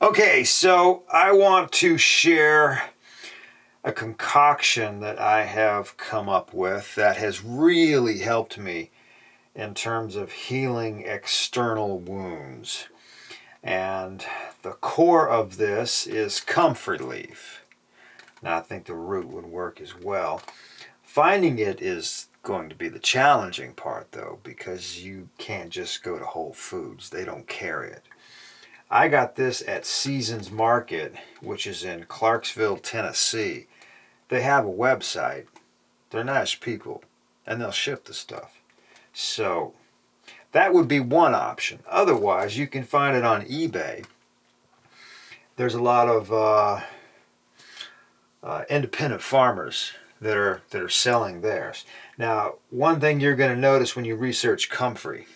Okay, so I want to share a concoction that I have come up with that has really helped me in terms of healing external wounds. And the core of this is comfrey leaf. Now I think the root would work as well. Finding it is going to be the challenging part though, because you can't just go to Whole Foods. They don't carry it. I got this at Seasons Market, which is in Clarksville, Tennessee. They have a website. They're nice people, and they'll ship the stuff. So that would be one option. Otherwise, you can find it on eBay. There's a lot of independent farmers that are selling theirs. Now, one thing you're going to notice when you research comfrey,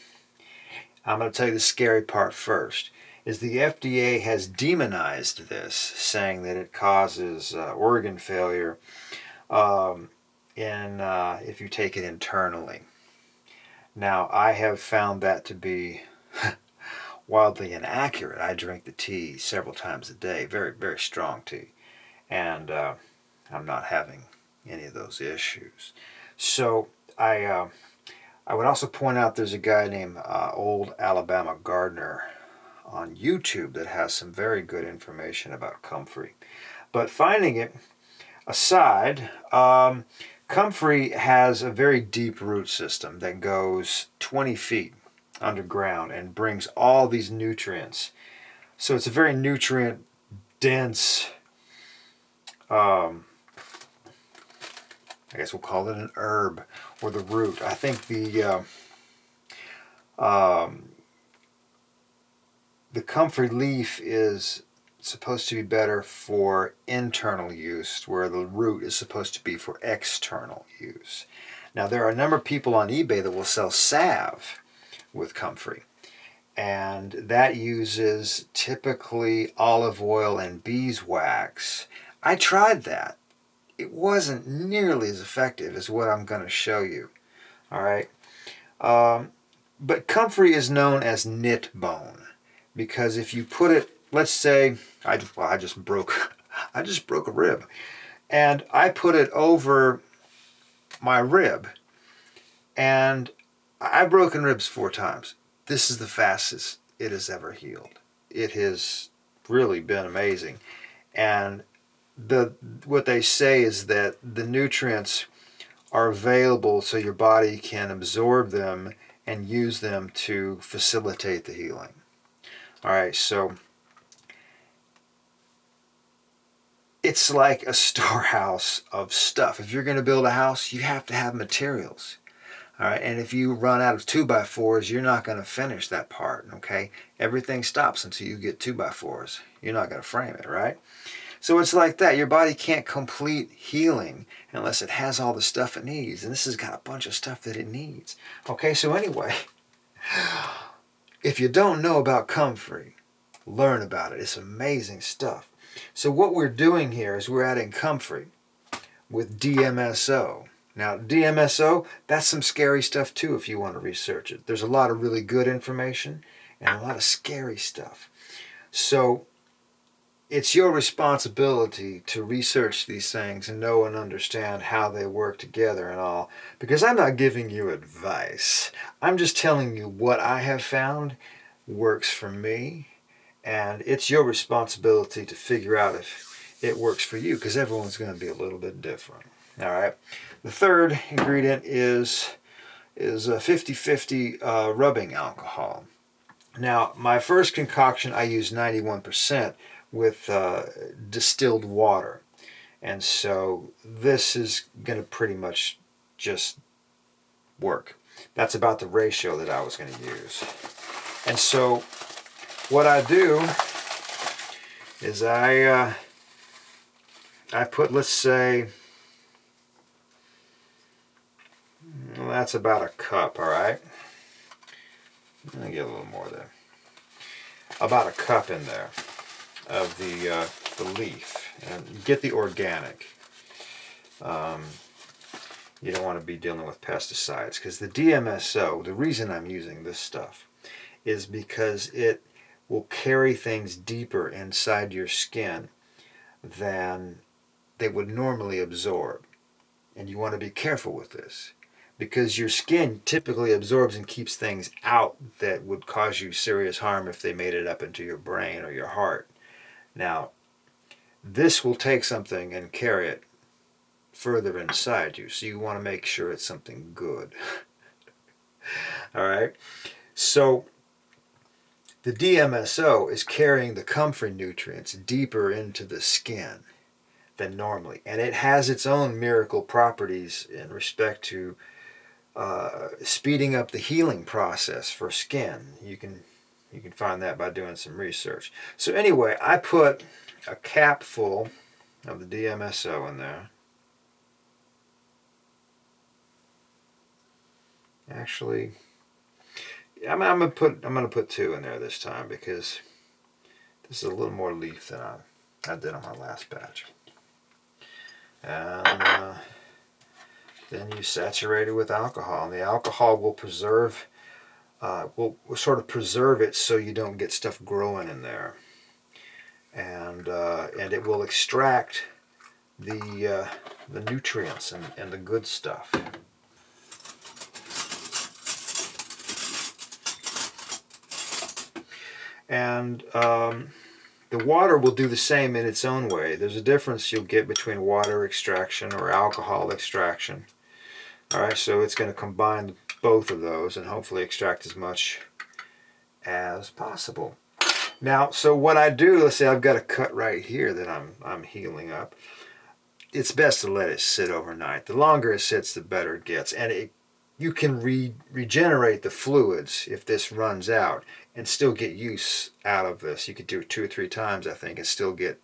I'm going to tell you the scary part first, is the FDA has demonized this, saying that it causes organ failure if you take it internally. Now, I have found that to be wildly inaccurate. I drink the tea several times a day, very, very strong tea, and I'm not having any of those issues. So I would also point out there's a guy named Old Alabama Gardener on YouTube that has some very good information about comfrey. But finding it aside, comfrey has a very deep root system that goes 20 feet underground and brings all these nutrients. So it's a very nutrient dense, I guess we'll call it an herb, or the root. I think the comfrey leaf is supposed to be better for internal use, where the root is supposed to be for external use. Now, there are a number of people on eBay that will sell salve with comfrey, and that uses typically olive oil and beeswax. I tried that. It wasn't nearly as effective as what I'm going to show you. All right. But comfrey is known as Knitbone, because if you put it, let's say, I just broke a rib, and I put it over my rib, and I've broken ribs 4 times. This is the fastest it has ever healed. It has really been amazing. And what they say is that the nutrients are available so your body can absorb them and use them to facilitate the healing. All right, so it's like a storehouse of stuff. If you're going to build a house, you have to have materials. All right, and if you run out of 2x4s, you're not going to finish that part, okay? Everything stops until you get 2x4s. You're not going to frame it, right? So it's like that. Your body can't complete healing unless it has all the stuff it needs. And this has got a bunch of stuff that it needs. Okay, so anyway, if you don't know about comfrey, learn about it. It's amazing stuff. So what we're doing here is we're adding comfrey with DMSO. Now, DMSO, that's some scary stuff too if you want to research it. There's a lot of really good information and a lot of scary stuff. So it's your responsibility to research these things and know and understand how they work together and all, because I'm not giving you advice. I'm just telling you what I have found works for me, and it's your responsibility to figure out if it works for you, because everyone's going to be a little bit different. All right. The third ingredient is a 50-50 rubbing alcohol. Now, my first concoction, I used 91% with distilled water. And so this is going to pretty much just work. That's about the ratio that I was going to use. And so what I do is I put, let's say, well, that's about a cup, all right? I'll get a little more there. About a cup in there of the leaf, and get the organic. You don't want to be dealing with pesticides, because the DMSO, the reason I'm using this stuff is because it will carry things deeper inside your skin than they would normally absorb. And you want to be careful with this, because your skin typically absorbs and keeps things out that would cause you serious harm if they made it up into your brain or your heart. Now, this will take something and carry it further inside you, so you want to make sure it's something good. All right, so the DMSO is carrying the comfrey nutrients deeper into the skin than normally, and it has its own miracle properties in respect to speeding up the healing process for skin. You can find that by doing some research. So anyway, I put a cap full of the DMSO in there. Actually, I'm gonna put 2 in there this time, because this is a little more leaf than I did on my last batch. And then you saturate it with alcohol, and the alcohol will preserve, will sort of preserve it so you don't get stuff growing in there, and it will extract the nutrients and the good stuff. And the water will do the same in its own way. There's a difference you'll get between water extraction or alcohol extraction. All right, so it's going to combine both of those and hopefully extract as much as possible. Now, so what I do, let's say I've got a cut right here that I'm healing up. It's best to let it sit overnight. The longer it sits, the better it gets, and you can regenerate the fluids if this runs out and still get use out of this. You could do it 2 or 3 times, I think, and still get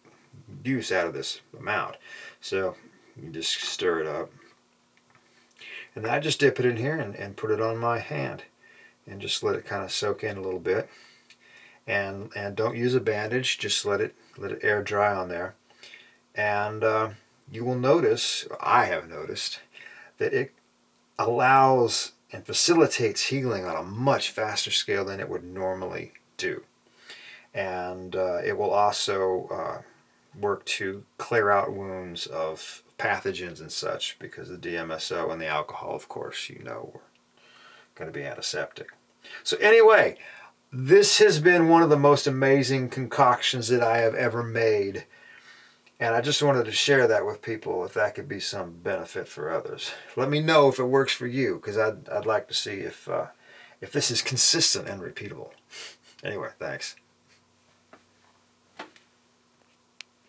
use out of this amount. So you just stir it up. And then I just dip it in here and put it on my hand and just let it kind of soak in a little bit. And don't use a bandage, just let it air dry on there. And you will notice, I have noticed, that it allows and facilitates healing on a much faster scale than it would normally do. And it will also work to clear out wounds of pathogens and such, because the DMSO and the alcohol, of course, are going to be antiseptic. So anyway, this has been one of the most amazing concoctions that I have ever made. And I just wanted to share that with people, if that could be some benefit for others. Let me know if it works for you, because I'd like to see if this is consistent and repeatable. Anyway, thanks.